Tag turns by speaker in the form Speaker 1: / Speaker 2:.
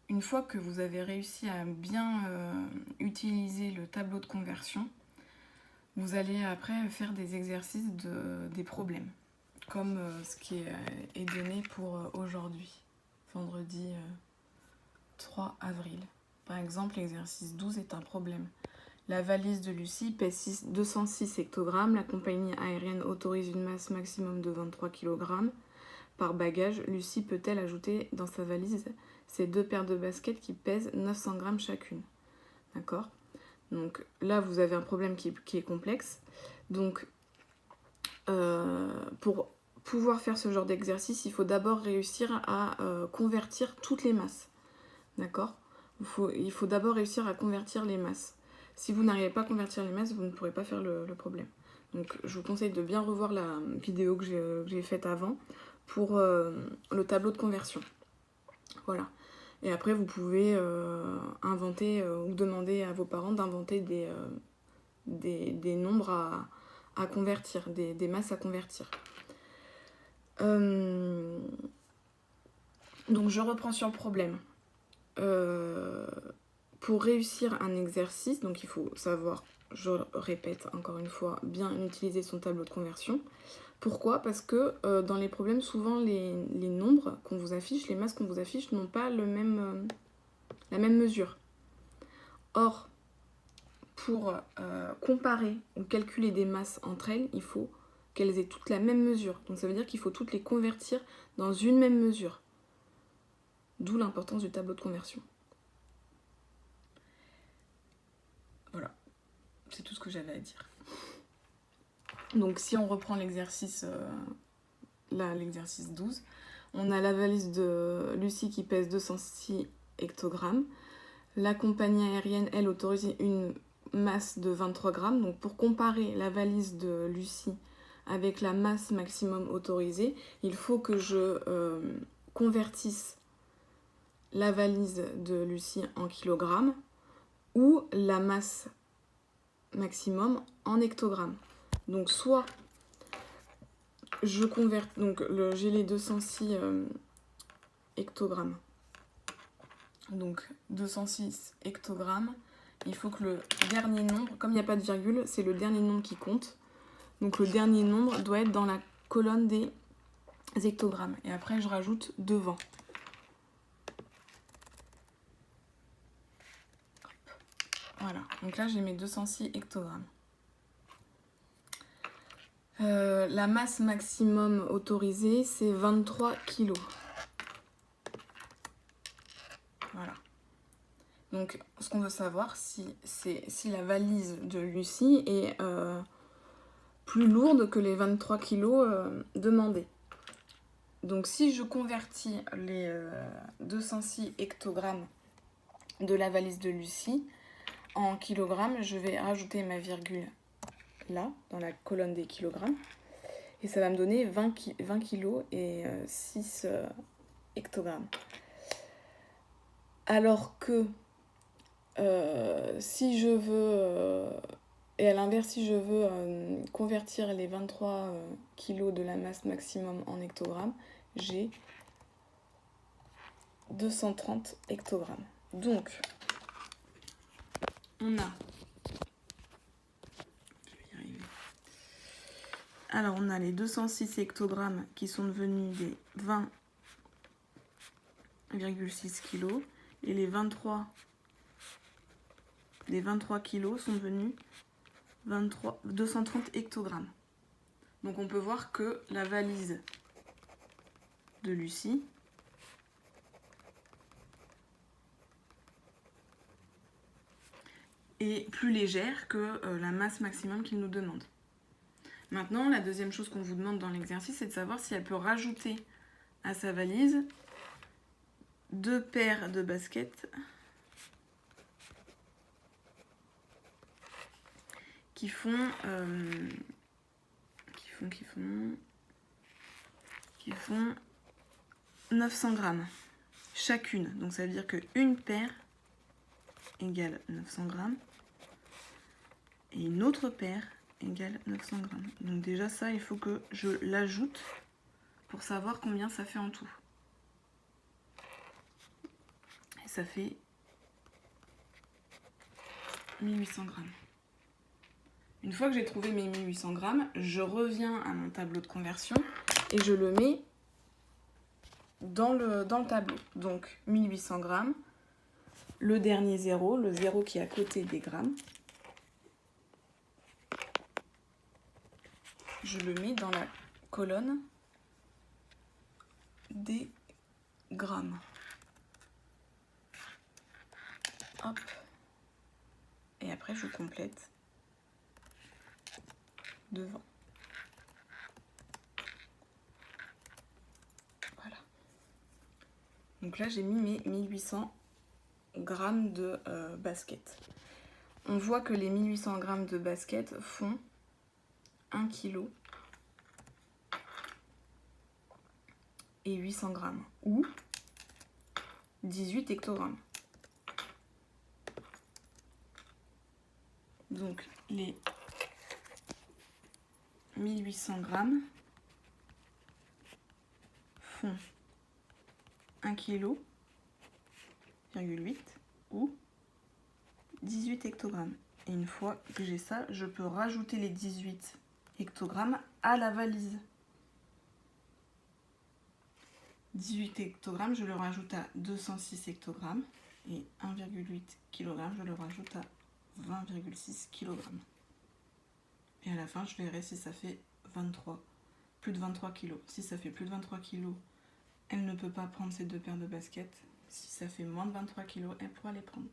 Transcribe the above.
Speaker 1: une fois que vous avez réussi à bien utiliser le tableau de conversion, vous allez après faire des exercices des problèmes, comme ce qui est donné pour aujourd'hui, vendredi 3 avril. Par exemple, l'exercice 12 est un problème. La valise de Lucie pèse 206 hectogrammes. La compagnie aérienne autorise une masse maximum de 23 kg par bagage. Lucie peut-elle ajouter dans sa valise ces 2 paires de baskets qui pèsent 900 grammes chacune? D'accord? Donc là, vous avez un problème qui est complexe. Donc, pour pouvoir faire ce genre d'exercice, il faut d'abord réussir à convertir toutes les masses. D'accord? Il faut d'abord réussir à convertir les masses. Si vous n'arrivez pas à convertir les masses, vous ne pourrez pas faire le problème. Donc je vous conseille de bien revoir la vidéo que j'ai faite avant pour le tableau de conversion. Voilà. Et après, vous pouvez inventer ou demander à vos parents d'inventer des nombres à convertir, des masses à convertir. Donc je reprends sur le problème. Pour réussir un exercice, donc il faut savoir, je répète encore une fois, bien utiliser son tableau de conversion. Pourquoi? Parce que dans les problèmes, souvent les nombres qu'on vous affiche, les masses qu'on vous affiche n'ont pas la même mesure. Or, pour comparer ou calculer des masses entre elles, il faut qu'elles aient toutes la même mesure. Donc ça veut dire qu'il faut toutes les convertir dans une même mesure. D'où l'importance du tableau de conversion. Voilà, c'est tout ce que j'avais à dire. Donc si on reprend l'exercice, l'exercice 12, on a la valise de Lucie qui pèse 206 hectogrammes. La compagnie aérienne, elle, autorise une masse de 23 grammes. Donc pour comparer la valise de Lucie avec la masse maximum autorisée, il faut que je convertisse la valise de Lucie en kilogrammes ou la masse maximum en hectogrammes. Donc soit je convertis, donc j'ai les 206 hectogrammes. Donc 206 hectogrammes, il faut que le dernier nombre, comme il n'y a pas de virgule, c'est le dernier nombre qui compte. Donc le dernier nombre doit être dans la colonne des hectogrammes. Et après je rajoute devant. Voilà, donc là j'ai mes 206 hectogrammes. La masse maximum autorisée, c'est 23 kg. Voilà. Donc, ce qu'on veut savoir, si la valise de Lucie est plus lourde que les 23 kg demandés. Donc, si je convertis les 206 hectogrammes de la valise de Lucie en kilogrammes, je vais rajouter ma virgule là, dans la colonne des kilogrammes. Et ça va me donner 20 kg et 6 hectogrammes. Alors que si je veux, et à l'inverse, si je veux convertir les 23 kg de la masse maximum en hectogrammes, j'ai 230 hectogrammes. Donc, on a... Je vais y arriver. Alors, on a les 206 hectogrammes qui sont devenus des 20,6 kg et les 23 kg sont devenus 230 hectogrammes. Donc on peut voir que la valise de Lucie est plus légère que la masse maximum qu'il nous demande. Maintenant, la deuxième chose qu'on vous demande dans l'exercice, c'est de savoir si elle peut rajouter à sa valise 2 paires de baskets qui font 900 grammes chacune. Donc ça veut dire qu'une paire égale 900 grammes et une autre paire égale 900 grammes. Donc déjà ça, il faut que je l'ajoute pour savoir combien ça fait en tout. Et ça fait 1800 grammes. Une fois que j'ai trouvé mes 1800 grammes, je reviens à mon tableau de conversion et je le mets dans le tableau. Donc 1800 grammes, le dernier zéro, le zéro qui est à côté des grammes, je le mets dans la colonne des grammes. Hop. Et après je complète devant. Voilà. Donc là j'ai mis mes 1800 grammes de basket. On voit que les 1800 grammes de basket font 1 kg et 800 grammes ou 18 hectogrammes. Donc les 1800 grammes font 1 kg, 8 ou 18 hectogrammes. Et une fois que j'ai ça, je peux rajouter les 18 hectogrammes à la valise. 18 hectogrammes, je le rajoute à 206 hectogrammes et 1,8 kg, je le rajoute à 20,6 kg. Et à la fin, je verrai si ça fait plus de 23 kg. Si ça fait plus de 23 kg, elle ne peut pas prendre ces deux paires de baskets. Si ça fait moins de 23 kg, elle pourra les prendre.